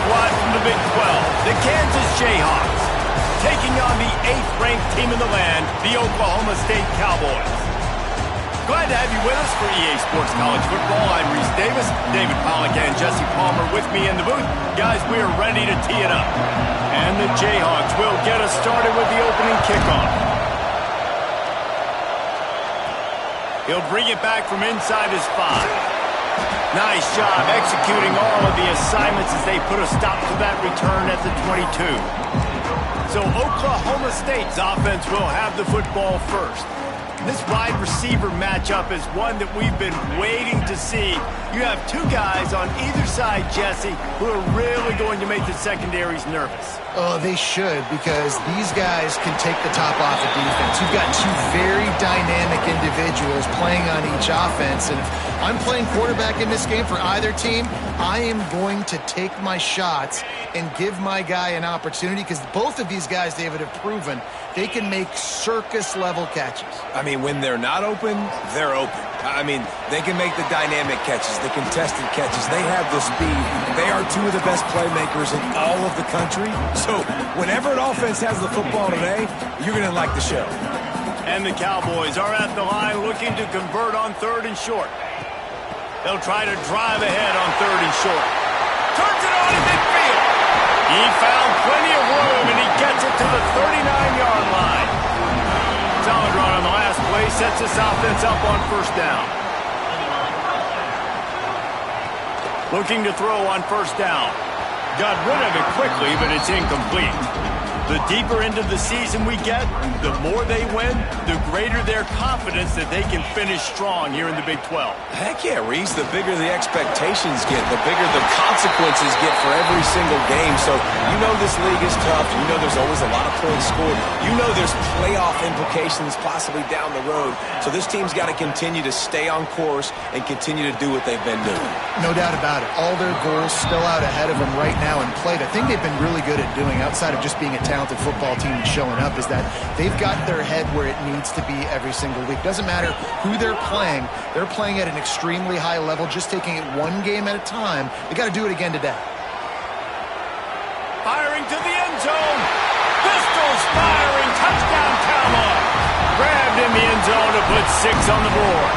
squad from the Big 12, the Kansas Jayhawks, taking on the 8th-ranked team in the land, the Oklahoma State Cowboys. Glad to have you with us for EA Sports College Football. I'm Reese Davis, David Pollack and Jesse Palmer with me in the booth. Guys, we are ready to tee it up. And the Jayhawks will get us started with the opening kickoff. He'll bring it back from inside his 5. Nice job executing all of the assignments as they put a stop to that return at the 22. So Oklahoma State's offense will have the football first. This wide receiver matchup is one that we've been waiting to see. You have two guys on either side, Jesse, who are really going to make the secondaries nervous. Oh, they should, because these guys can take the top off of defense. You've got two very dynamic individuals playing on each offense, and if I'm playing quarterback in this game for either team, I am going to take my shots and give my guy an opportunity, because both of these guys, David, have proven they can make circus-level catches. I mean, when they're not open, they're open. I mean, they can make the dynamic catches, the contested catches. They have the speed. They are two of the best playmakers in all of the country. So whenever an offense has the football today, you're going to like the show. And the Cowboys are at the line looking to convert on 3rd and short. They'll try to drive ahead on 3rd and short. Turns it on in midfield. He found plenty of room, and he gets it to the 39-yard line. Solid run on the last play sets this offense up on 1st down. Looking to throw on 1st down. Got rid of it quickly, but it's incomplete. The deeper into the season we get, the more they win, the greater their confidence that they can finish strong here in the Big 12. Heck yeah, Reese. The bigger the expectations get, the bigger the consequences get for every single game. So you know this league is tough. You know there's always a lot of points scored. You know there's playoff implications possibly down the road. So this team's got to continue to stay on course and continue to do what they've been doing. No doubt about it. All their goals still out ahead of them right now in play. The thing they've been really good at doing, outside of just being a talented football team and showing up, is that they've got their head where it needs to be every single week. Doesn't matter who they're playing at an extremely high level, just taking it one game at a time. They got to do it again today. Firing to the end zone. Pistols firing. Touchdown Cowboys. Grabbed in the end zone to put 6 on the board.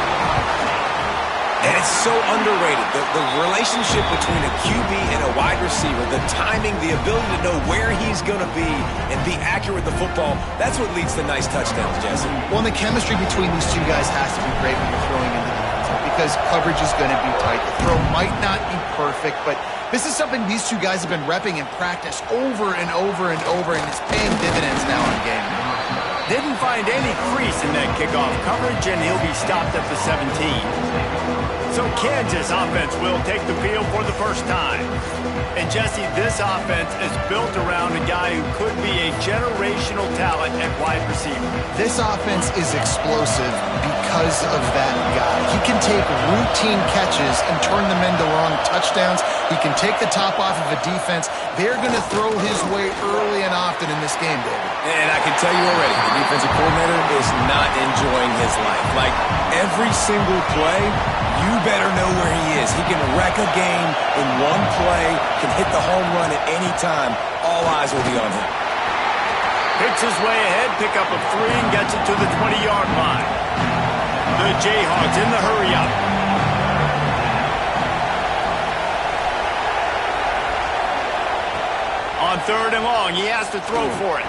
And it's so underrated. The relationship between a QB and a wide receiver, the timing, the ability to know where he's going to be and be accurate with the football, that's what leads to nice touchdowns, Jesse. Well, and the chemistry between these two guys has to be great when you're throwing into the end zone, because coverage is going to be tight. The throw might not be perfect, but this is something these two guys have been repping in practice over and over and over, and it's paying dividends now in game. Didn't find any crease in that kickoff coverage, and he'll be stopped at the 17. So Kansas offense will take the field for the first time. And Jesse, this offense is built around a guy who could be a generational talent at wide receiver. This offense is explosive because of that guy. He can take routine catches and turn them into long touchdowns. He can take the top off of a defense. They're going to throw his way early and often in this game, David. And I can tell you already, the defensive coordinator is not enjoying his life. Like, every single play, you better know where he is. He can wreck a game in one play, can hit the home run at any time. All eyes will be on him. Picks his way ahead, pick up a 3, and gets it to the 20-yard line. The Jayhawks in the hurry-up. On 3rd and long, he has to throw for it.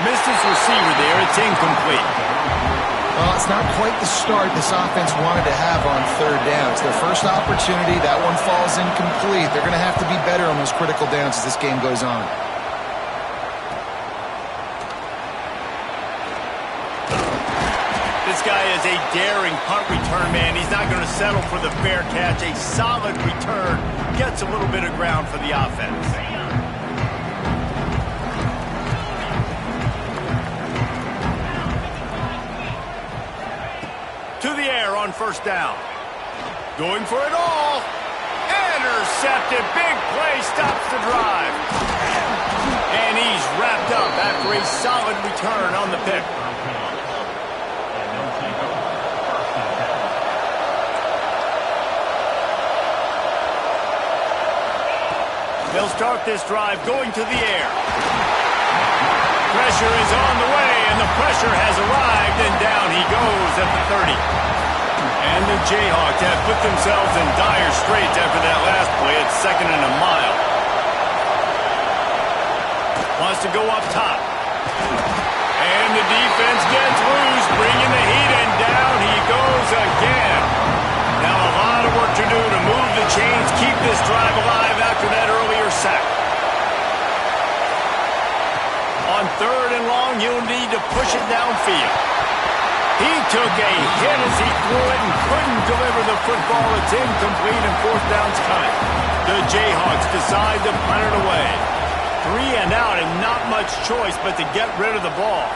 Missed his receiver there. It's incomplete. Well, it's not quite the start this offense wanted to have on 3rd down. It's their first opportunity. That one falls incomplete. They're going to have to be better on those critical downs as this game goes on. This guy is a daring punt return man. He's not going to settle for the fair catch. A solid return gets a little bit of ground for the offense. To the air on 1st down. Going for it all. Intercepted. Big play stops the drive. And he's wrapped up after a solid return on the pick. They'll start this drive going to the air. Pressure is on the way, and the pressure has arrived, and down he goes at the 30. And the Jayhawks have put themselves in dire straits after that last play at 2nd and a mile. Wants to go up top. And the defense gets loose, bringing the heat, and down he goes again. Now a lot of work to do to move the chains, keep this drive alive after that earlier sack. On 3rd and long, he'll need to push it downfield. He took a hit as he threw it and couldn't deliver the football. It's incomplete and 4th down's coming. The Jayhawks decide to punt it away. 3 and out and not much choice but to get rid of the ball.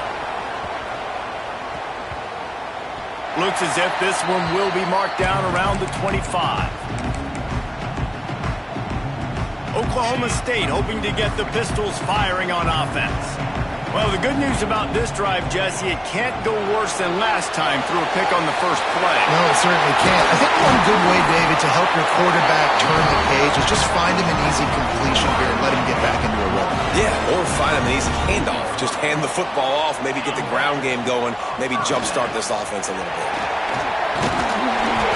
Looks as if this one will be marked down around the 25. Oklahoma State hoping to get the Pistols firing on offense. Well, the good news about this drive, Jesse, it can't go worse than last time through a pick on the first play. No, it certainly can't. I think one good way, David, to help your quarterback turn the page is just find him an easy completion here and let him get back into a rhythm. Yeah, or find him an easy handoff. Just hand the football off, maybe get the ground game going, maybe jumpstart this offense a little bit.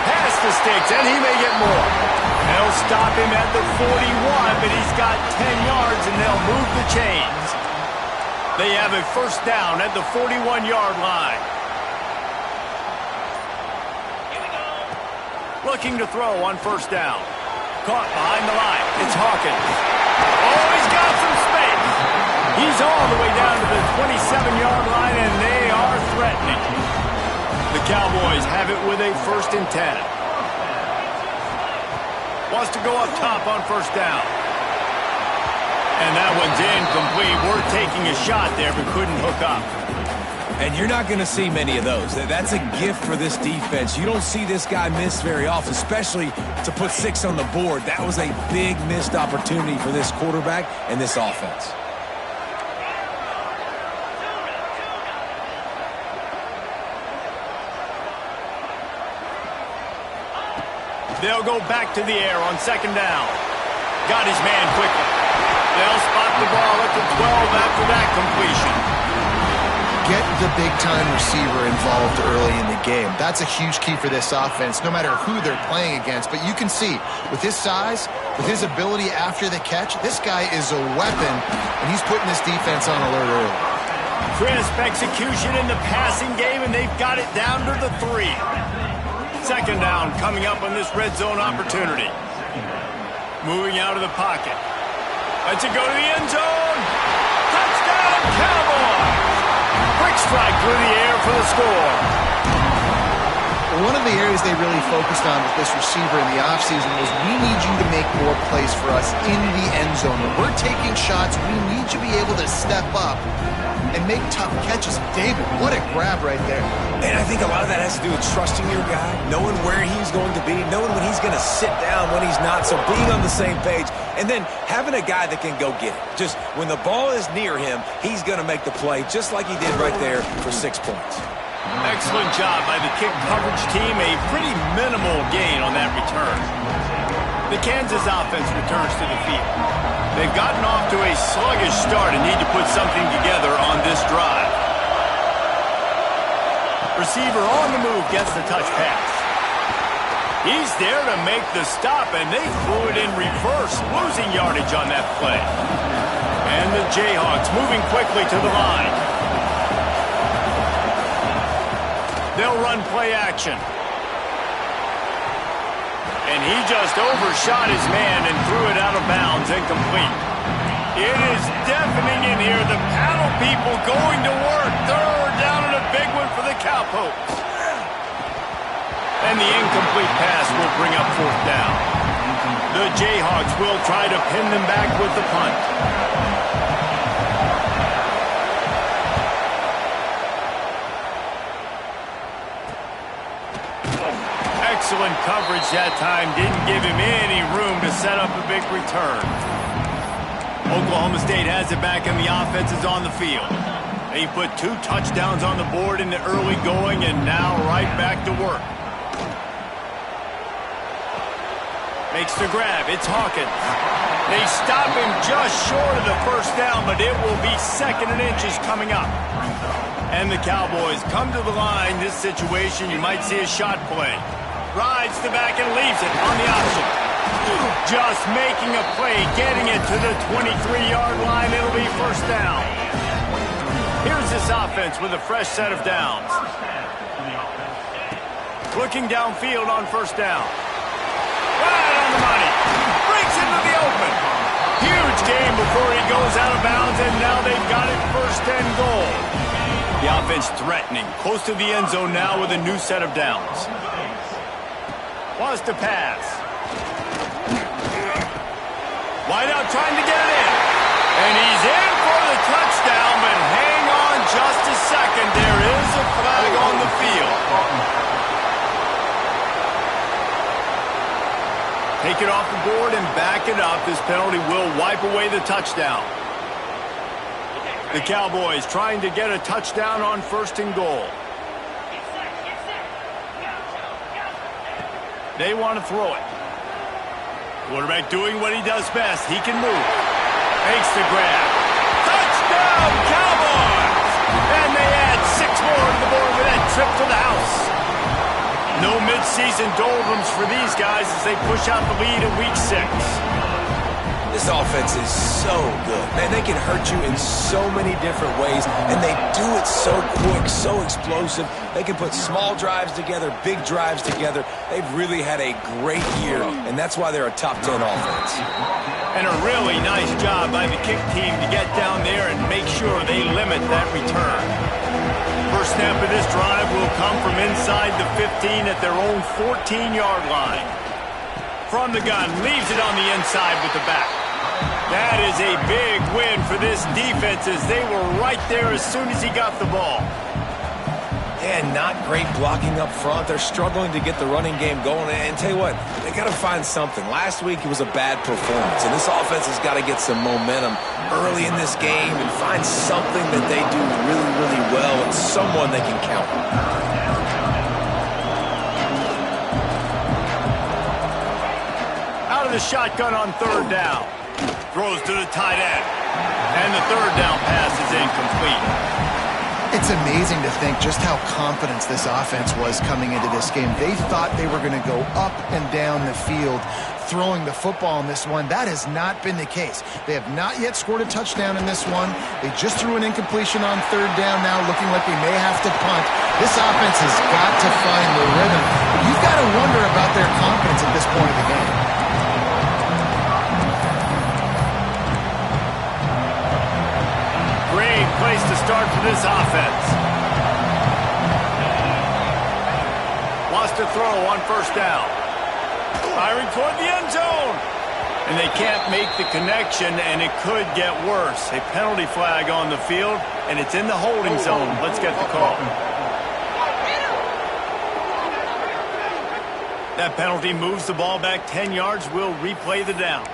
Pass the sticks, and he may get more. They'll stop him at the 41, but he's got 10 yards, and they'll move the chains. They have a 1st down at the 41-yard line. Looking to throw on 1st down. Caught behind the line. It's Hawkins. Oh, he's got some space. He's all the way down to the 27-yard line, and they are threatening. The Cowboys have it with a 1st and 10. Wants to go up top on 1st down. And that one's incomplete. We're taking a shot there, but couldn't hook up. And you're not going to see many of those. That's a gift for this defense. You don't see this guy miss very often, especially to put 6 on the board. That was a big missed opportunity for this quarterback and this offense. They'll go back to the air on 2nd down. Got his man quickly. They'll spot the ball at the 12 after that completion. Get the big-time receiver involved early in the game. That's a huge key for this offense, no matter who they're playing against. But you can see, with his size, with his ability after the catch, this guy is a weapon, and he's putting this defense on alert early. Crisp execution in the passing game, and they've got it down to the 3. 2nd down coming up on this red zone opportunity. Moving out of the pocket. Lets it go to the end zone. Touchdown, Cowboys! Quick strike through the air for the score. One of the areas they really focused on with this receiver in the offseason was we need you to make more plays for us in the end zone. When we're taking shots, we need you to be able to step up and make tough catches. David, what a grab right there. And I think a lot of that has to do with trusting your guy, knowing where he's going to be, knowing when he's going to sit down, when he's not, so being on the same page, and then having a guy that can go get it. Just when the ball is near him, he's going to make the play, just like he did right there for 6 points. Excellent job by the kick coverage team. A pretty minimal gain on that return. The Kansas offense returns to the field. They've gotten off to a sluggish start and need to put something together on this drive. Receiver on the move gets the touch pass. He's there to make the stop, and they threw it in reverse, losing yardage on that play. And the Jayhawks moving quickly to the line. They'll run play action. And he just overshot his man and threw it out of bounds, incomplete. It is deafening in here. The paddle people going to work. 3rd down and a big one for the Cowpokes. And the incomplete pass will bring up 4th down. The Jayhawks will try to pin them back with the punt. Excellent coverage that time. Didn't give him any room to set up a big return. Oklahoma State has it back, and the offense is on the field. They put 2 touchdowns on the board in the early going, and now right back to work. Makes the grab. It's Hawkins. They stop him just short of the first down, but it will be 2nd and inches coming up. And the Cowboys come to the line. This situation, you might see a shot play. Rides the back and leaves it on the option. Just making a play, getting it to the 23-yard line. It'll be 1st down. Here's this offense with a fresh set of downs. Looking downfield on 1st down. Right on the money. Breaks into the open. Huge game before he goes out of bounds, and now they've got it 1st and goal. The offense threatening, close to the end zone now with a new set of downs. Wants to pass. Wide out trying to get it in. And he's in for the touchdown, but hang on just a second. There is a flag on the field. Take it off the board and back it up. This penalty will wipe away the touchdown. The Cowboys trying to get a touchdown on 1st and goal. They want to throw it. Quarterback doing what he does best. He can move. Makes the grab. Touchdown, Cowboys! And they add 6 more to the board with that trip to the house. No midseason doldrums for these guys as they push out the lead in Week 6. This offense is so good. Man, they can hurt you in so many different ways, and they do it so quick, so explosive. They can put small drives together, big drives together. They've really had a great year, and that's why they're a top 10 offense. And a really nice job by the kick team to get down there and make sure they limit that return. First snap of this drive will come from inside the 15 at their own 14-yard line. From the gun, leaves it on the inside with the back. That is a big win for this defense as they were right there as soon as he got the ball. And not great blocking up front. They're struggling to get the running game going. And tell you what, they got to find something. Last week it was a bad performance, and this offense has got to get some momentum early in this game and find something that they do really, really well and someone they can count on. Out of the shotgun on 3rd down. Throws to the tight end. And the 3rd down pass is incomplete. It's amazing to think just how confident this offense was coming into this game. They thought they were going to go up and down the field throwing the football in this one. That has not been the case. They have not yet scored a touchdown in this one. They just threw an incompletion on 3rd down now, looking like they may have to punt. This offense has got to find the rhythm. But you've got to wonder about their confidence at this point of the game. Great place to start for this offense. Wants to throw on 1st down. Firing toward the end zone. And they can't make the connection, and it could get worse. A penalty flag on the field, and it's in the holding zone. Let's get the call. That penalty moves the ball back 10 yards. We'll replay the down.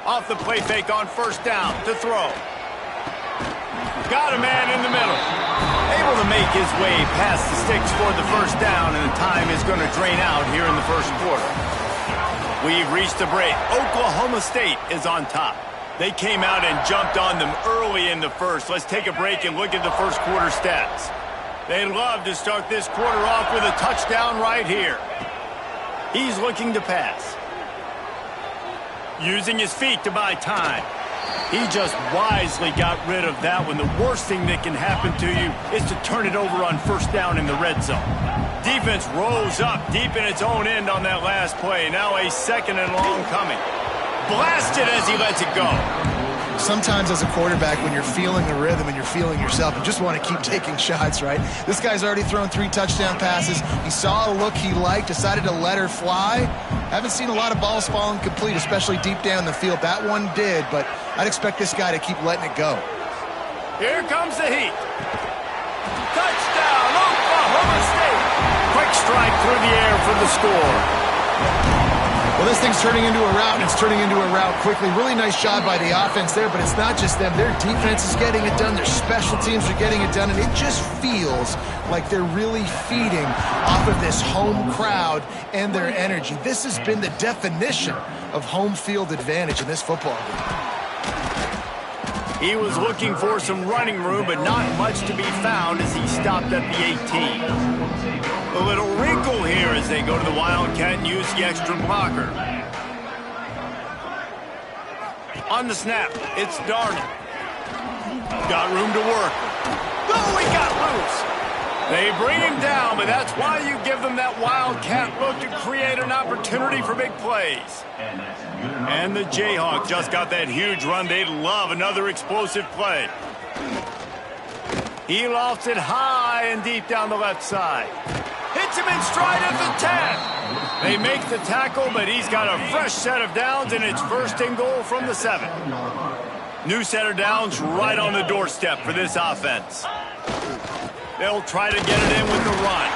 Off the play fake on 1st down to throw. Got a man in the middle. Able to make his way past the sticks for the 1st down, and the time is going to drain out here in the 1st quarter. We've reached the break. Oklahoma State is on top. They came out and jumped on them early in the 1st. Let's take a break and look at the 1st quarter stats. They'd love to start this quarter off with a touchdown right here. He's looking to pass. Using his feet to buy time. He just wisely got rid of that one. The worst thing that can happen to you is to turn it over on 1st down in the red zone. Defense rose up deep in its own end on that last play. Now a 2nd and long coming. Blasted as he lets it go. Sometimes as a quarterback, when you're feeling the rhythm and you're feeling yourself, you just want to keep taking shots, right? This guy's already thrown 3 touchdown passes. He saw a look he liked, decided to let her fly. Haven't seen a lot of balls falling complete, especially deep down the field. That one did, but I'd expect this guy to keep letting it go. Here comes the heat. Touchdown, Oklahoma State. Quick strike through the air for the score. Well, this thing's turning into a route, and it's turning into a route quickly. Really nice job by the offense there, but it's not just them. Their defense is getting it done. Their special teams are getting it done, and it just feels like they're really feeding off of this home crowd and their energy. This has been the definition of home field advantage in this football game. He was looking for some running room, but not much to be found as he stopped at the 18. A little wrinkle here as they go to the Wildcat and use the extra blocker. On the snap, it's Darnold. Got room to work. Oh, he got loose. They bring him down, but that's why you give them that Wildcat look to create an opportunity for big plays. And the Jayhawks just got that huge run. They'd love another explosive play. He lofts it high and deep down the left side. Hits him in stride at the 10. They make the tackle, but he's got a fresh set of downs, and it's first and goal from the 7. New set of downs right on the doorstep for this offense. They'll try to get it in with the run.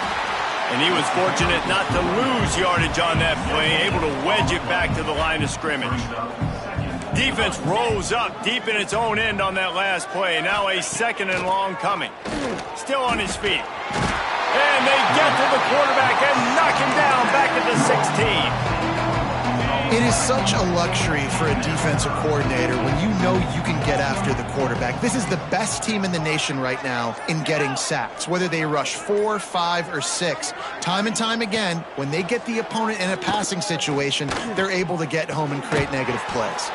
And he was fortunate not to lose yardage on that play, able to wedge it back to the line of scrimmage. Defense rose up deep in its own end on that last play. Now a 2nd and long coming. Still on his feet. And they get to the quarterback and knock him down back at the 16. It is such a luxury for a defensive coordinator when you know you can get after the quarterback. This is the best team in the nation right now in getting sacks, whether they rush 4, 5, or 6. Time and time again, when they get the opponent in a passing situation, they're able to get home and create negative plays.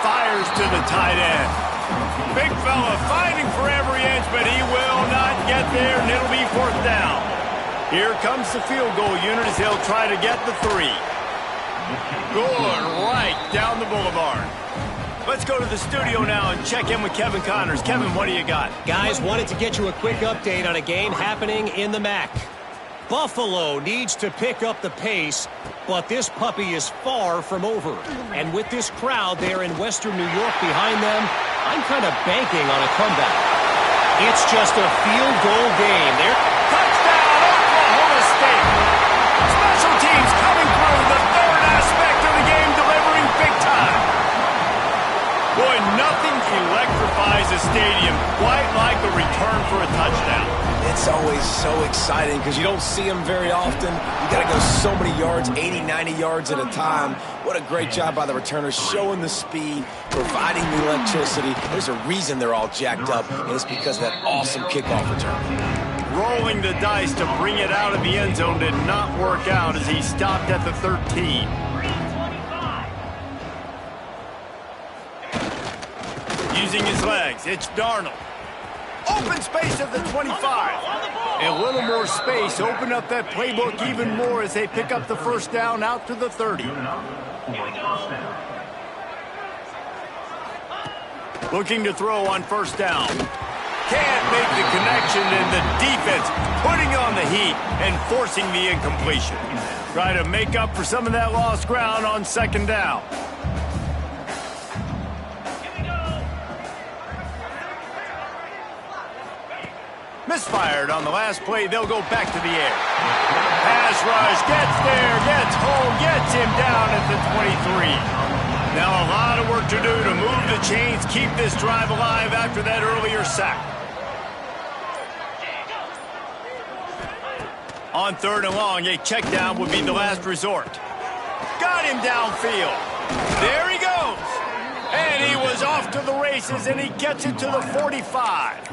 Fires to the tight end. Big fella fighting for every inch, but he will not get there, and it'll be 4th down. Here comes the field goal unit as they'll try to get the 3. Good, right down the boulevard. Let's go to the studio now and check in with Kevin Connors. Kevin, what do you got? Guys, wanted to get you a quick update on a game happening in the MAC. Buffalo needs to pick up the pace, but this puppy is far from over. And with this crowd there in Western New York behind them, I'm kind of banking on a comeback. It's just a field goal game. Touchdown, Oklahoma State. Special teams coming through, the third aspect of the game, delivering big time. Boy, nothing electrifies a stadium quite like a return for a touchdown. It's always so exciting because you don't see them very often. You got to go so many yards, 80, 90 yards at a time. What a great job by the returners, showing the speed, providing the electricity. There's a reason they're all jacked up, and it's because of that awesome kickoff return. Rolling the dice to bring it out of the end zone did not work out as he stopped at the 13. Using his legs, it's Darnold. Open space at the 25. A little more space, open up that playbook even more as they pick up the 1st down out to the 30. Looking to throw on 1st down. Can't make the connection, and the defense putting on the heat and forcing the incompletion. Try to make up for some of that lost ground on 2nd down. Misfired on the last play. They'll go back to the air. Pass rush, gets there, gets home, gets him down at the 23. Now a lot of work to do to move the chains, keep this drive alive after that earlier sack. On 3rd and long, a check down would be the last resort. Got him downfield. There he goes. And he was off to the races, and he gets it to the 45.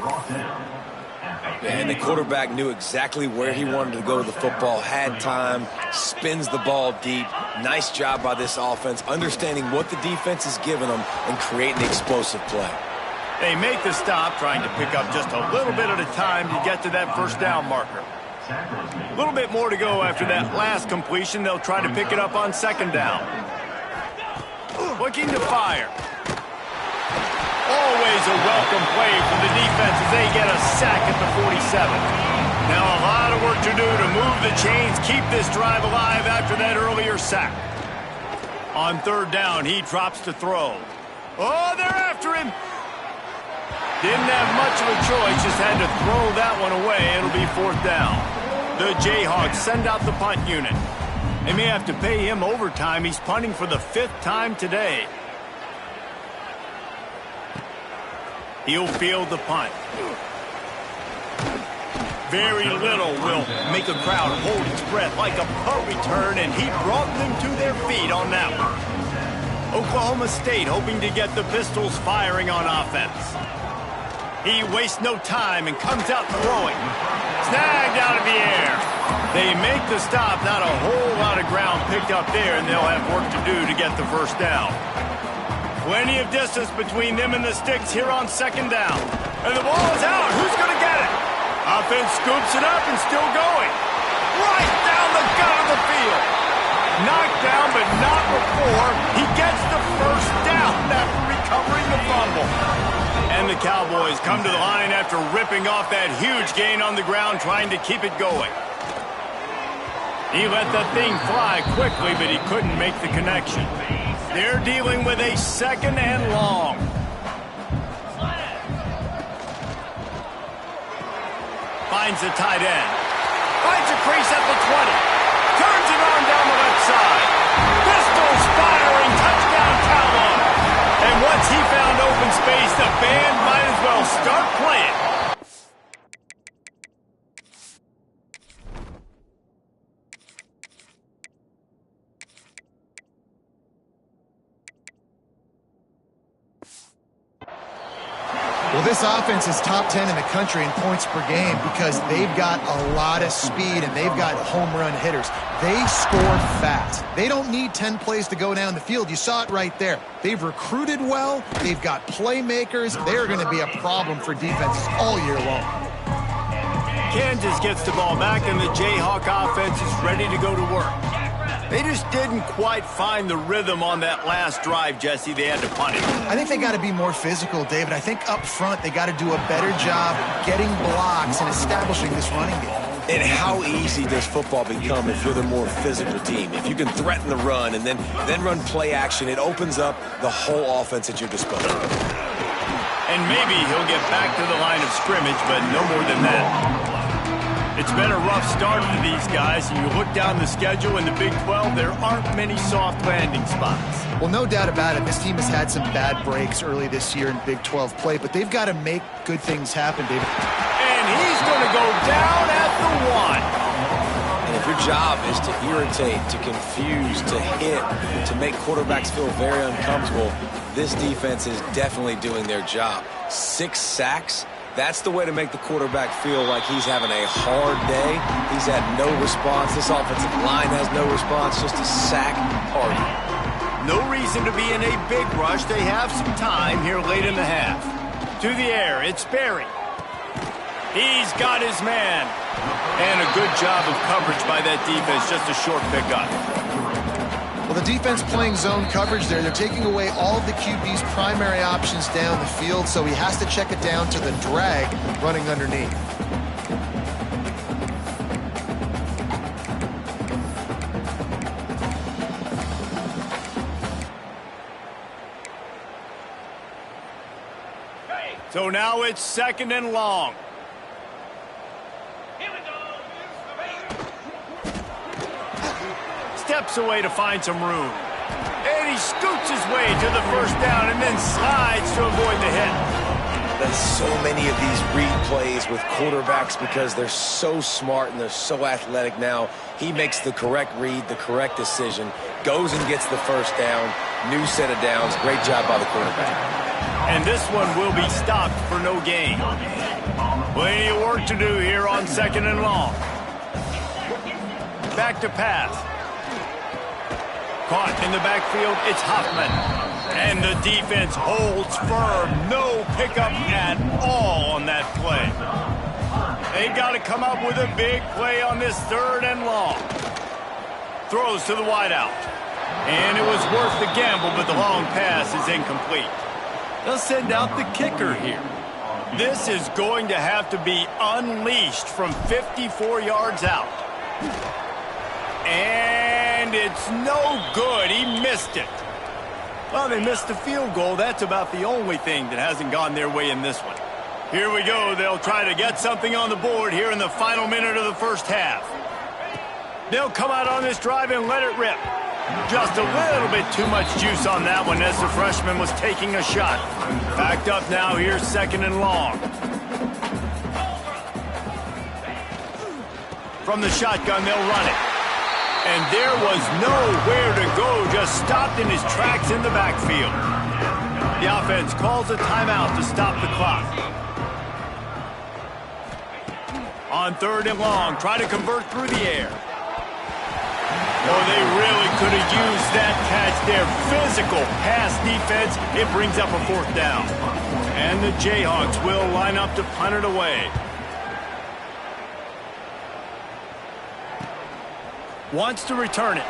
And the quarterback knew exactly where he wanted to go with the football, had time, spins the ball deep. Nice job by this offense, understanding what the defense is giving them and creating the explosive play. They make the stop, trying to pick up just a little bit at a time to get to that 1st down marker. A little bit more to go after that last completion. They'll try to pick it up on 2nd down. Looking to fire. Always a welcome play for the defense as they get a sack at the 47. Now a lot of work to do to move the chains, keep this drive alive after that earlier sack. On 3rd down, he drops to throw. Oh, they're after him. Didn't have much of a choice, just had to throw that one away. It'll be 4th down. The Jayhawks send out the punt unit. They may have to pay him overtime. He's punting for the 5th time today. He'll field the punt. Very little will make a crowd hold its breath like a punt return, and he brought them to their feet on that one. Oklahoma State hoping to get the Pistols firing on offense. He wastes no time and comes out throwing. Snagged out of the air. They make the stop. Not a whole lot of ground picked up there, and they'll have work to do to get the first down. Plenty of distance between them and the sticks here on 2nd down. And the ball is out. Who's going to get it? Offense scoops it up and still going. Right down the gut of the field. Knocked down, but not before he gets the first down after recovering the fumble. And the Cowboys come to the line after ripping off that huge gain on the ground, trying to keep it going. He let that thing fly quickly, but he couldn't make the connection. They're dealing with a 2nd and long. Finds the tight end. Finds a crease at the 20. Turns it on down the left side. Pistols firing. Touchdown Cowboys. And once he found open space, the band might as well start playing. Well, this offense is top 10 in the country in points per game because they've got a lot of speed and they've got home run hitters. They score fast. They don't need 10 plays to go down the field. You saw it right there. They've recruited well. They've got playmakers. They're going to be a problem for defenses all year long. Kansas gets the ball back, and the Jayhawk offense is ready to go to work. They just didn't quite find the rhythm on that last drive, Jesse. They had to punt it. I think they got to be more physical, David. I think up front they got to do a better job getting blocks and establishing this running game. And how easy does football become if you're the more physical team? If you can threaten the run and then run play action, it opens up the whole offense at your disposal. And maybe he'll get back to the line of scrimmage, but no more than that. It's been a rough start for these guys, and you look down the schedule in the Big 12, there aren't many soft landing spots. Well, no doubt about it. This team has had some bad breaks early this year in Big 12 play, but they've got to make good things happen, David. And he's going to go down at the 1. And if your job is to irritate, to confuse, to hit, to make quarterbacks feel very uncomfortable, this defense is definitely doing their job. 6 sacks. That's the way to make the quarterback feel like he's having a hard day. He's had no response. This offensive line has no response, just a sack party. No reason to be in a big rush. They have some time here late in the half. To the air, it's Berry. He's got his man. And a good job of coverage by that defense, just a short pickup. Well, the defense playing zone coverage there. They're taking away all of the QB's primary options down the field, so he has to check it down to the drag running underneath. So now it's 2nd and long. Steps away to find some room. And he scoots his way to the first down and then slides to avoid the hit. There's so many of these read plays with quarterbacks because they're so smart and they're so athletic now. He makes the correct read, the correct decision, goes and gets the first down, new set of downs. Great job by the quarterback. And this one will be stopped for no gain. Plenty of work to do here on 2nd and long. Back to pass. Caught in the backfield, it's Hoffman. And the defense holds firm. No pickup at all on that play. They got to come up with a big play on this 3rd and long. Throws to the wideout. And it was worth the gamble, but the long pass is incomplete. They'll send out the kicker here. This is going to have to be unleashed from 54 yards out. And it's no good. He missed it. Well, they missed the field goal. That's about the only thing that hasn't gone their way in this one. Here we go. They'll try to get something on the board here in the final minute of the first half. They'll come out on this drive and let it rip. Just a little bit too much juice on that one as the freshman was taking a shot. Backed up now, here's 2nd and long. From the shotgun, they'll run it. And there was nowhere to go, just stopped in his tracks in the backfield. The offense calls a timeout to stop the clock. On 3rd and long, try to convert through the air. Oh, they really could have used that catch there. Physical pass defense. It brings up a 4th down. And the Jayhawks will line up to punt it away. Wants to return it.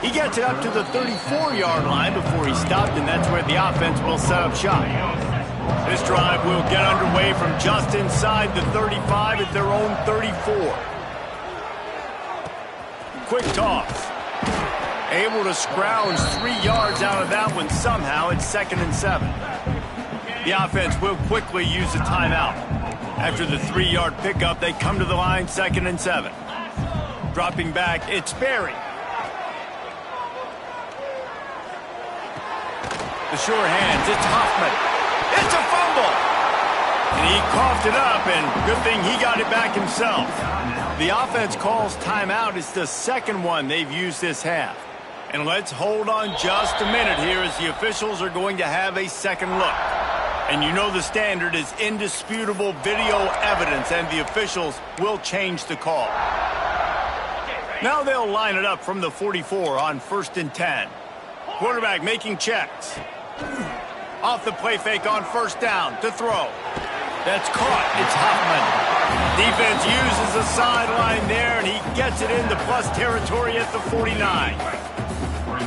He gets it up to the 34-yard line before he stopped, and that's where the offense will set up shop. This drive will get underway from just inside the 35 at their own 34. Quick toss. Able to scrounge 3 yards out of that one somehow. It's 2nd and 7. The offense will quickly use a timeout. After the 3-yard pickup, they come to the line, 2nd and 7. Dropping back, it's Berry. The sure hands, it's Hoffman. It's a fumble! And he coughed it up, and good thing he got it back himself. The offense calls timeout. It's the 2nd one they've used this half. And let's hold on just a minute here as the officials are going to have a 2nd look. And you know the standard is indisputable video evidence, and the officials will change the call. Now they'll line it up from the 44 on 1st and 10. Quarterback making checks. Off the play fake on 1st down to throw. That's caught. It's Hoffman. Defense uses the sideline there, and he gets it into plus territory at the 49.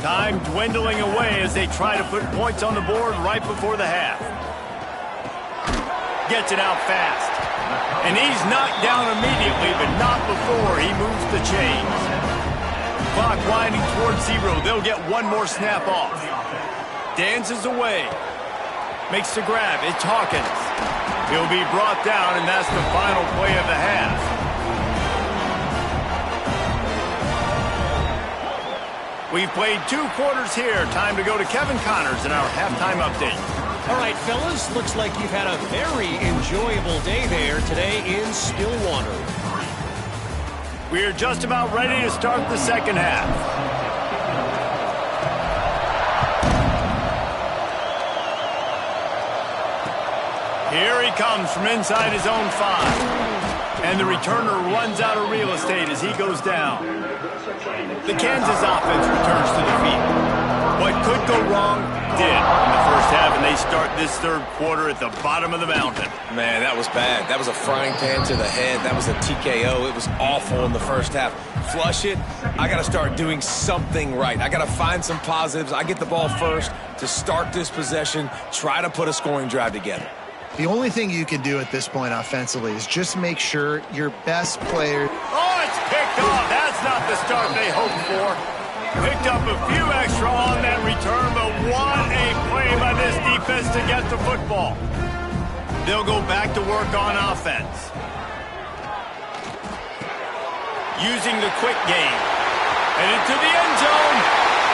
Time dwindling away as they try to put points on the board right before the half. Gets it out fast. And he's knocked down immediately, but not before he moves the chains. Clock winding towards 0. They'll get one more snap off. Dances away. Makes the grab. It's Hawkins. He'll be brought down, and that's the final play of the half. We've played 2 quarters here. Time to go to Kevin Connors in our halftime update. All right, fellas, looks like you've had a very enjoyable day there today in Stillwater. We're just about ready to start the 2nd half. Here he comes from inside his own 5. And the returner runs out of real estate as he goes down. The Kansas offense returns to the field. What could go wrong did in the first half, and they start this 3rd quarter at the bottom of the mountain. Man, that was bad. That was a frying pan to the head. That was a TKO. It was awful in the first half. Flush it. I got to start doing something right. I got to find some positives. I get the ball first to start this possession, try to put a scoring drive together. The only thing you can do at this point offensively is just make sure your best player... Oh, it's picked off. That's not the start they hoped for. Picked up a few extra on that return, but what a play by this defense to get the football. They'll go back to work on offense. Using the quick game. And into the end zone.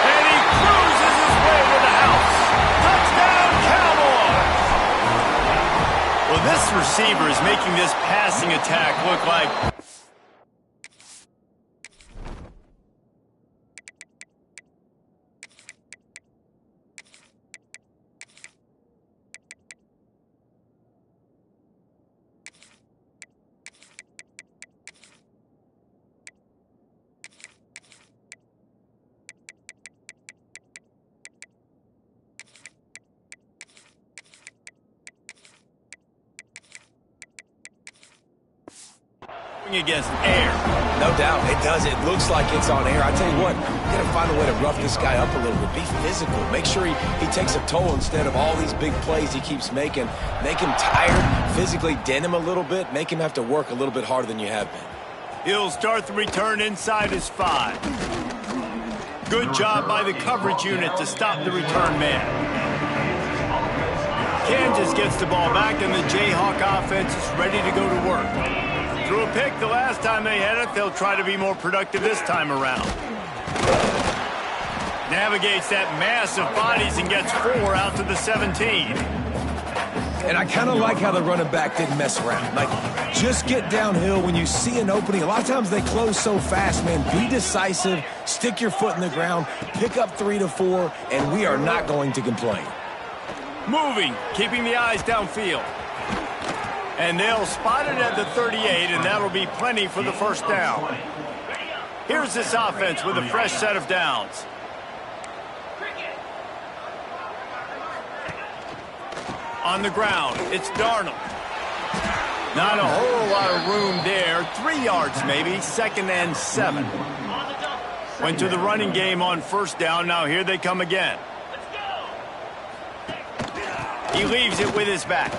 And he cruises his way to the house. Touchdown, Cowboys! Well, this receiver is making this passing attack look like... against air. No doubt, it does. It looks like it's on air. I tell you what, you got to find a way to rough this guy up a little bit. Be physical. Make sure he takes a toll instead of all these big plays he keeps making. Make him tired, physically dent him a little bit, make him have to work a little bit harder than you have been. He'll start the return inside his 5. Good job by the coverage unit to stop the return man. Kansas gets the ball back, and the Jayhawk offense is ready to go to work. Threw a pick the last time they had it. They'll try to be more productive this time around. Navigates that mass of bodies and gets 4 out to the 17. And I kind of like how the running back didn't mess around. Like, just get downhill when you see an opening. A lot of times they close so fast, man. Be decisive, stick your foot in the ground, pick up 3 to 4, and we are not going to complain. Moving, keeping the eyes downfield. And they'll spot it at the 38, and that'll be plenty for the first down. Here's this offense with a fresh set of downs. On the ground, it's Darnold. Not a whole lot of room there. 3 yards maybe, 2nd and 7. Went to the running game on first down. Now here they come again. He leaves it with his back.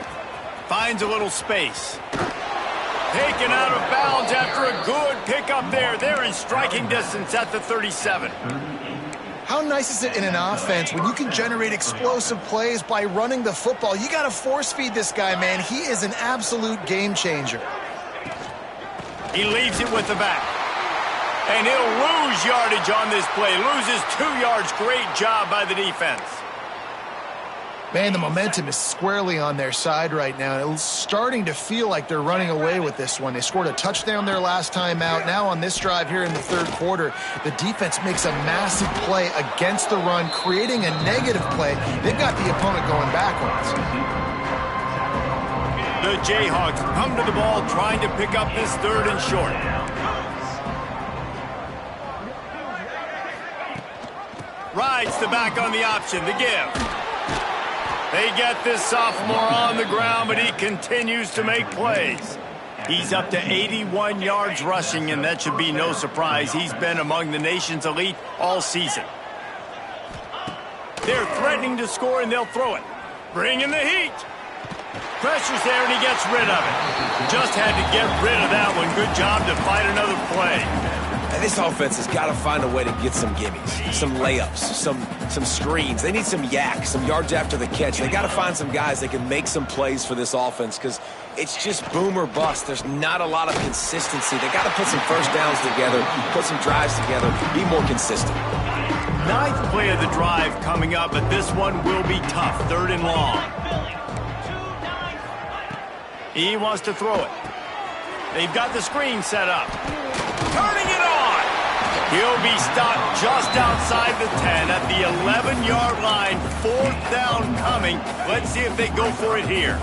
Finds a little space. Taken out of bounds after a good pickup there. They're in striking distance at the 37. How nice is it in an offense when you can generate explosive plays by running the football? You got to force feed this guy, man. He is an absolute game changer. He leaves it with the back. And he'll lose yardage on this play. Loses 2 yards. Great job by the defense. Man, the momentum is squarely on their side right now. It's starting to feel like they're running away with this one. They scored a touchdown their last time out. Now on this drive here in the 3rd quarter, the defense makes a massive play against the run, creating a negative play. They've got the opponent going backwards. The Jayhawks come to the ball trying to pick up this 3rd and short. Rides the back on the option, the give. They get this sophomore on the ground, but he continues to make plays. He's up to 81 yards rushing, and that should be no surprise. He's been among the nation's elite all season. They're threatening to score, and they'll throw it. Bring in the heat. Pressure's there, and he gets rid of it. Just had to get rid of that one. Good job to fight another play. And this offense has got to find a way to get some gimmies, some layups, some screens. They need some yak, some yards after the catch. They got to find some guys that can make some plays for this offense because it's just boom or bust. There's not a lot of consistency. They got to put some first downs together, put some drives together, be more consistent. 9th play of the drive coming up, but this one will be tough. 3rd and long. He wants to throw it. They've got the screen set up. Turning it on. He'll be stopped just outside the 10 at the 11-yard line. 4th down coming. Let's see if they go for it here.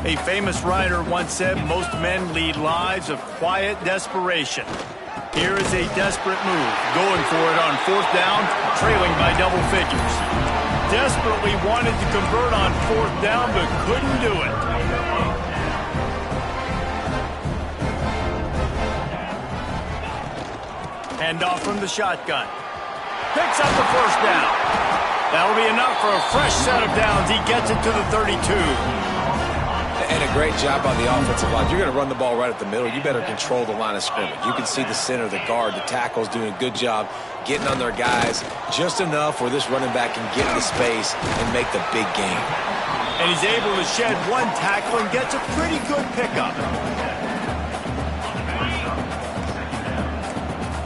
A famous writer once said, most men lead lives of quiet desperation. Here is a desperate move. Going for it on 4th down, trailing by double figures. Desperately wanted to convert on 4th down, but couldn't do it. Hand off from the shotgun. Picks up the first down. That'll be enough for a fresh set of downs. He gets it to the 32. And a great job on the offensive line. You're going to run the ball right at the middle. You better control the line of scrimmage. You can see the center, the guard, the tackles doing a good job getting on their guys just enough where this running back can get into space and make the big game. And he's able to shed one tackle and gets a pretty good pickup.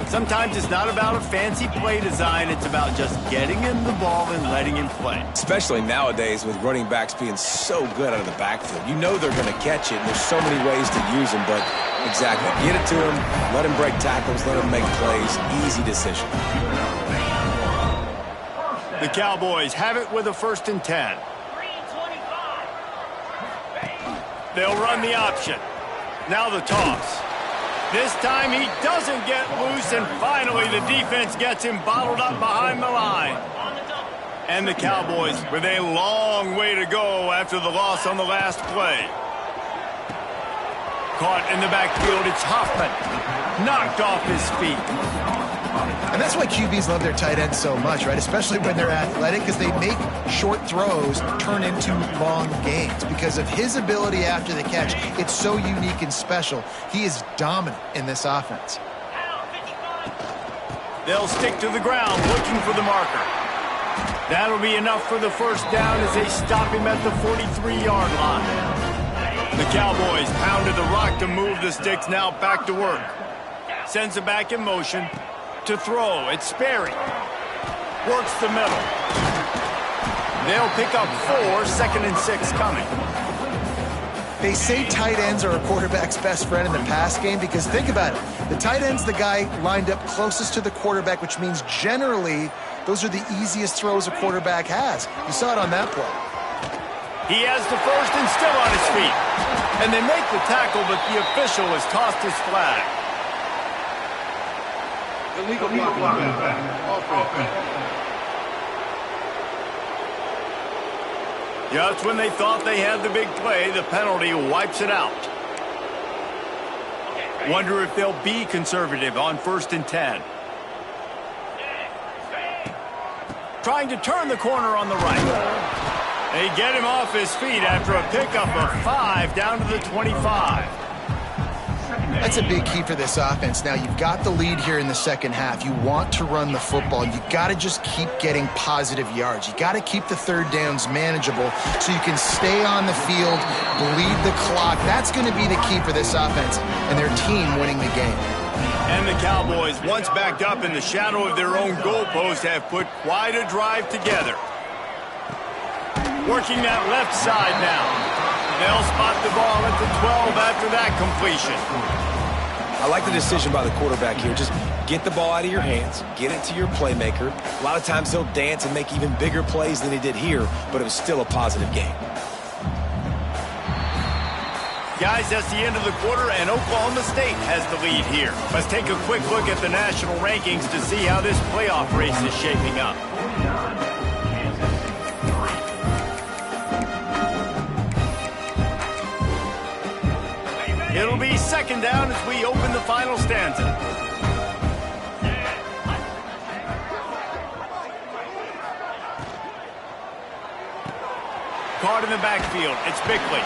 Sometimes it's not about a fancy play design. It's about just getting him the ball and letting him play. Especially nowadays with running backs being so good out of the backfield. You know they're going to catch it, and there's so many ways to use them, but exactly. Get it to him, let him break tackles, let him make plays. Easy decision. The Cowboys have it with a 1st and 10. They'll run the option. Now the toss. This time he doesn't get loose, and finally the defense gets him bottled up behind the line. And the Cowboys with a long way to go after the loss on the last play. Caught in the backfield, it's Hoffman. Knocked off his feet. And that's why QBs love their tight ends so much, right? Especially when they're athletic, because they make short throws turn into long gains. Because of his ability after the catch, it's so unique and special. He is dominant in this offense. They'll stick to the ground looking for the marker. That'll be enough for the first down as they stop him at the 43-yard line. The Cowboys pounded the rock to move the sticks, now back to work. Sends it back in motion. To throw, it's Sperry. Works the middle. They'll pick up 4, 2nd and 6 coming. They say tight ends are a quarterback's best friend in the pass game because think about it. The tight end's the guy lined up closest to the quarterback, which means generally those are the easiest throws a quarterback has. You saw it on that play. He has the first and still on his feet. And they make the tackle, but the official has tossed his flag. Illegal blocking. Offense. Just when they thought they had the big play, the penalty wipes it out. Wonder if they'll be conservative on 1st and 10. Trying to turn the corner on the right. They get him off his feet after a pickup of 5 down to the 25. That's a big key for this offense. Now, you've got the lead here in the second half. You want to run the football. You've got to just keep getting positive yards. You've got to keep the third downs manageable so you can stay on the field, bleed the clock. That's going to be the key for this offense and their team winning the game. And the Cowboys, once backed up in the shadow of their own goalpost, have put quite a drive together. Working that left side now. They'll spot the ball at the 12 after that completion. I like the decision by the quarterback here. Just get the ball out of your hands, get it to your playmaker. A lot of times he'll dance and make even bigger plays than he did here, but it was still a positive game. Guys, that's the end of the quarter, and Oklahoma State has the lead here. Let's take a quick look at the national rankings to see how this playoff race is shaping up. It'll be 2nd down as we open the final stanza. Caught in the backfield. It's Bickley.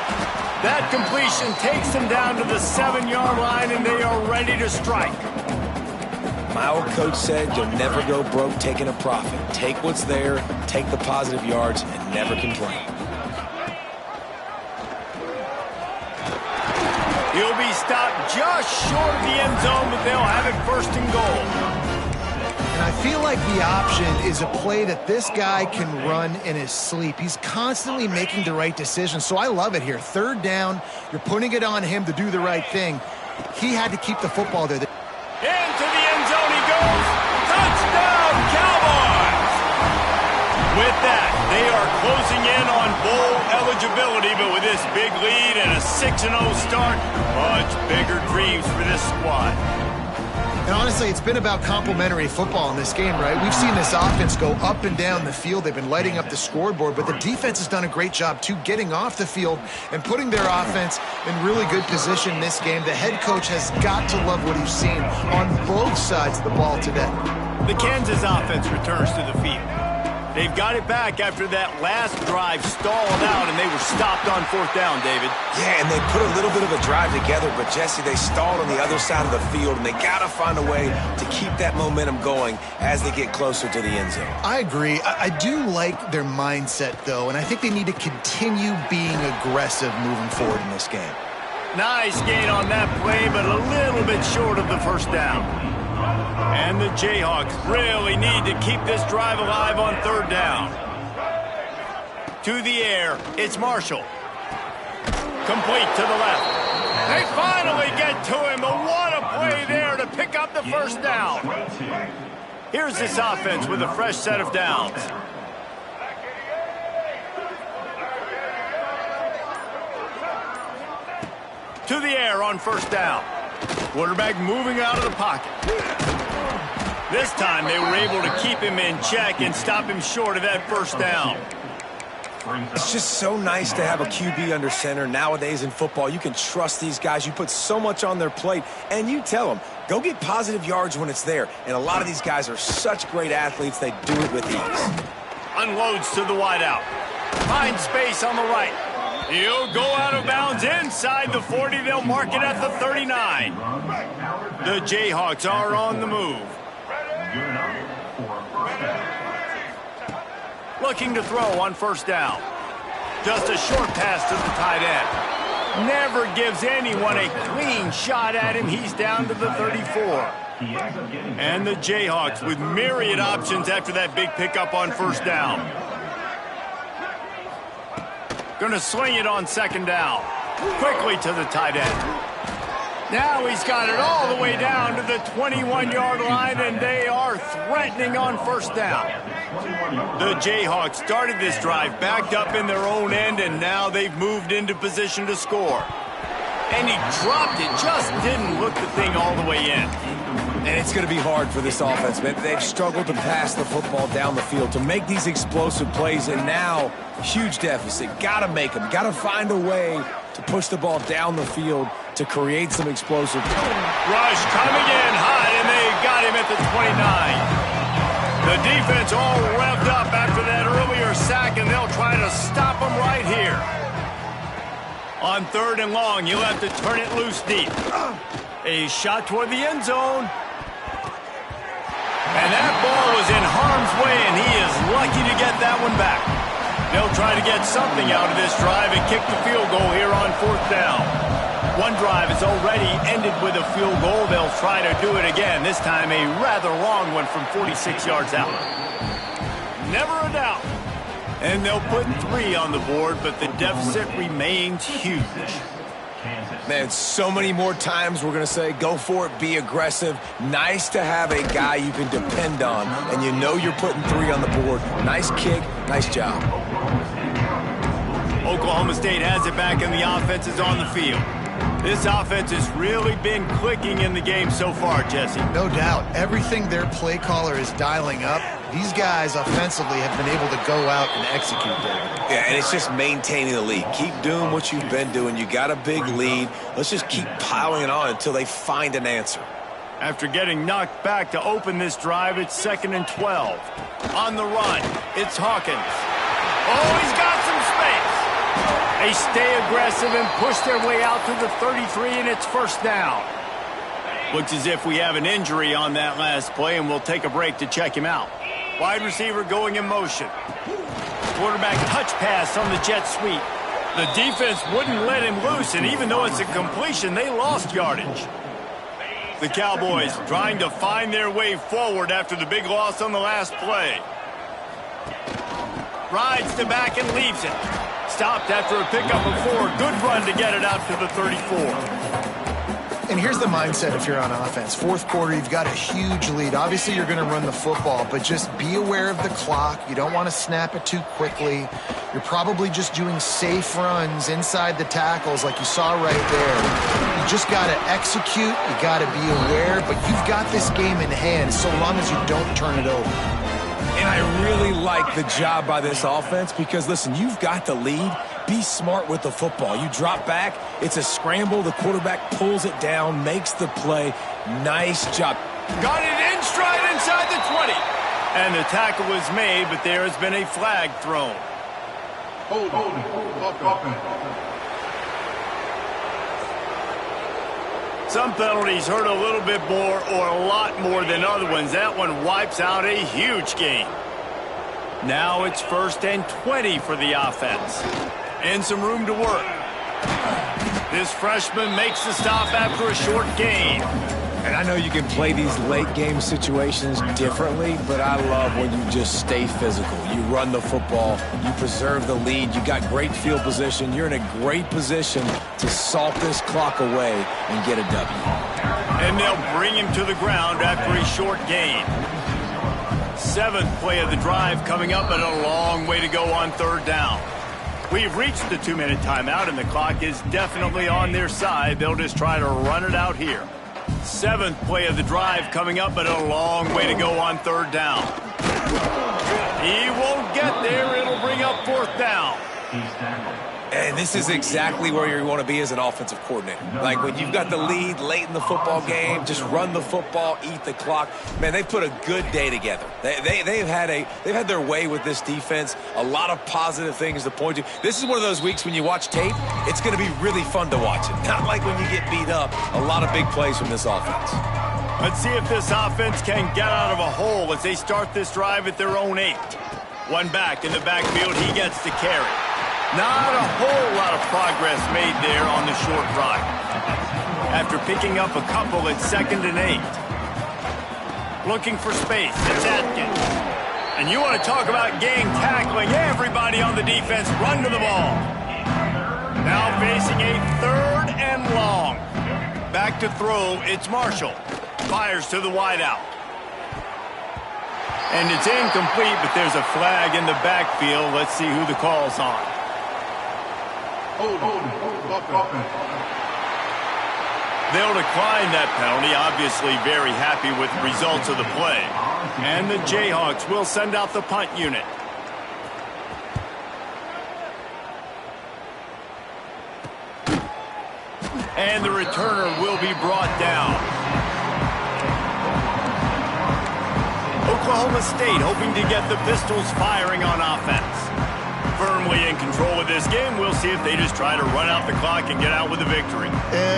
That completion takes them down to the 7-yard line, and they are ready to strike. My old coach said you'll never go broke taking a profit. Take what's there, take the positive yards, and never complain. He'll be stopped just short of the end zone, but they'll have it 1st and goal. And I feel like the option is a play that this guy can run in his sleep. He's constantly making the right decision, so I love it here. 3rd down, you're putting it on him to do the right thing. He had to keep the football there. Into the end zone he goes. Touchdown, Cowboys! With that, they are closing in on bowl eligibility, but with this big lead and a 6-0 start, much bigger dreams for this squad. And honestly, it's been about complementary football in this game, right? We've seen this offense go up and down the field. They've been lighting up the scoreboard, but the defense has done a great job, too, getting off the field and putting their offense in really good position in this game. The head coach has got to love what he's seen on both sides of the ball today. The Kansas offense returns to the field. They've got it back after that last drive stalled out, and they were stopped on 4th down, David. Yeah, and they put a little bit of a drive together, but, Jesse, they stalled on the other side of the field, and they got to find a way to keep that momentum going as they get closer to the end zone. I agree. I do like their mindset, though, and I think they need to continue being aggressive moving forward in this game. Nice gain on that play, but a little bit short of the 1st down. And the Jayhawks really need to keep this drive alive on 3rd down. To the air, it's Marshall. Complete to the left. They finally get to him, but what a play there to pick up the 1st down. Here's this offense with a fresh set of downs. To the air on 1st down. Quarterback moving out of the pocket. This time they were able to keep him in check and stop him short of that 1st down. It's just so nice to have a QB under center. Nowadays in football, you can trust these guys. You put so much on their plate, and you tell them, go get positive yards when it's there. And a lot of these guys are such great athletes, they do it with ease. Unloads to the wideout. Finds space on the right. He'll go out of bounds inside the 40. They'll mark it at the 39. The Jayhawks are on the move. Looking to throw on 1st down. Just a short pass to the tight end. Never gives anyone a clean shot at him. He's down to the 34. And the Jayhawks with myriad options after that big pickup on first down. Gonna swing it on second down. Quickly to the tight end. Now he's got it all the way down to the 21-yard line, and they are threatening on first down. The Jayhawks started this drive backed up in their own end, and now they've moved into position to score. And he dropped it, just didn't look the thing all the way in. And it's going to be hard for this offense, man. They've struggled to pass the football down the field, to make these explosive plays, and now, huge deficit. Got to make them. Got to find a way to push the ball down the field to create some explosive. Rush coming in hot, and they got him at the 29. The defense all revved up after that earlier sack, and they'll try to stop him right here. On third and long, you'll have to turn it loose deep. A shot toward the end zone. And that ball was in harm's way, and he is lucky to get that one back. They'll try to get something out of this drive and kick the field goal here on fourth down. One drive has already ended with a field goal. They'll try to do it again, this time a rather long one from 46 yards out. Never a doubt. And they'll put 3 on the board, but the deficit remains huge. Man, so many more times we're going to say, go for it, be aggressive. Nice to have a guy you can depend on, and you know you're putting 3 on the board. Nice kick, nice job. Oklahoma State has it back, and the offense is on the field. This offense has really been clicking in the game so far, Jesse. No doubt. Everything their play caller is dialing up, these guys offensively have been able to go out and execute there. Yeah, and it's just maintaining the lead. Keep doing what you've been doing. You got a big lead. Let's just keep piling it on until they find an answer. After getting knocked back to open this drive, it's 2nd and 12. On the run, it's Hawkins. Oh, he's got some space. They stay aggressive and push their way out to the 33, and it's first down. Looks as if we have an injury on that last play, and we'll take a break to check him out. Wide receiver going in motion. Quarterback touch pass on the jet sweep. The defense wouldn't let him loose, and even though it's a completion, they lost yardage. The Cowboys trying to find their way forward after the big loss on the last play. Rides to back and leaves it. Stopped after a pickup of 4. Good run to get it out to the 34. And here's the mindset if you're on offense. Fourth quarter, you've got a huge lead. Obviously, you're going to run the football, but just be aware of the clock. You don't want to snap it too quickly. You're probably just doing safe runs inside the tackles like you saw right there. You just got to execute. You got to be aware, but you've got this game in hand so long as you don't turn it over. And I really like the job by this offense because, listen, you've got the lead. Be smart with the football. You drop back, it's a scramble. The quarterback pulls it down, makes the play. Nice job. Got it in stride inside the 20. And the tackle was made, but there has been a flag thrown. Hold on. Some penalties hurt a little bit more or a lot more than other ones. That one wipes out a huge game. Now it's 1st and 20 for the offense. And some room to work. This freshman makes the stop after a short gain. And I know you can play these late game situations differently, but I love when you just stay physical. You run the football, you preserve the lead, you got great field position, you're in a great position to salt this clock away and get a W. And they'll bring him to the ground after a short gain. 7th play of the drive coming up, and a long way to go on third down. We've reached the 2-minute timeout, and the clock is definitely on their side. They'll just try to run it out here. 7th play of the drive coming up, but a long way to go on third down. He won't get there. It'll bring up fourth down. And this is exactly where you want to be as an offensive coordinator. Like when you've got the lead late in the football game, just run the football, eat the clock. Man, they've put a good day together. They've had their way with this defense. A lot of positive things to point to. This is one of those weeks when you watch tape, it's going to be really fun to watch it. Not like when you get beat up. A lot of big plays from this offense. Let's see if this offense can get out of a hole as they start this drive at their own 8. One back in the backfield, he gets to carry. Not a whole lot of progress made there on the short ride. After picking up a couple at 2nd and 8. Looking for space. It's Atkins. And you want to talk about game tackling. Everybody on the defense run to the ball. Now facing a 3rd and long. Back to throw, it's Marshall. Fires to the wideout. And it's incomplete, but there's a flag in the backfield. Let's see who the call's on. Hold, offense. They'll decline that penalty, obviously very happy with the results of the play. And the Jayhawks will send out the punt unit. And the returner will be brought down. Oklahoma State hoping to get the Pistols firing on offense. Firmly in control of this game. We'll see if they just try to run out the clock and get out with a victory.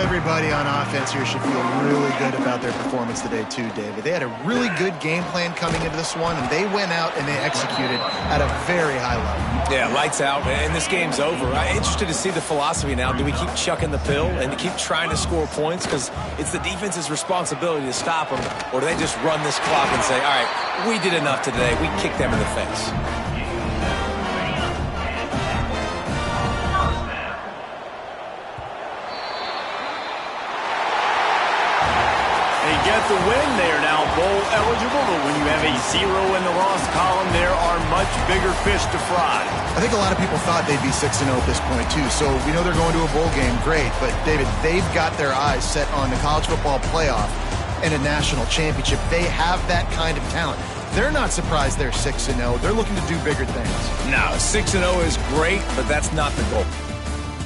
Everybody on offense here should feel really good about their performance today too, David. They had a really good game plan coming into this one, and they went out and they executed at a very high level. Yeah, lights out, and this game's over. I'm interested to see the philosophy now. Do we keep chucking the pill and keep trying to score points? Because it's the defense's responsibility to stop them. Or do they just run this clock and say, all right, we did enough today. We kicked them in the face. Get the win. They are now bowl eligible, but when you have a 0 in the loss column, there are much bigger fish to fry. I think a lot of people thought they'd be 6-0 at this point too, so we know they're going to a bowl game, great, but David, they've got their eyes set on the college football playoff and a national championship. They have that kind of talent. They're not surprised they're 6-0. They're looking to do bigger things. No, 6-0 is great, but that's not the goal.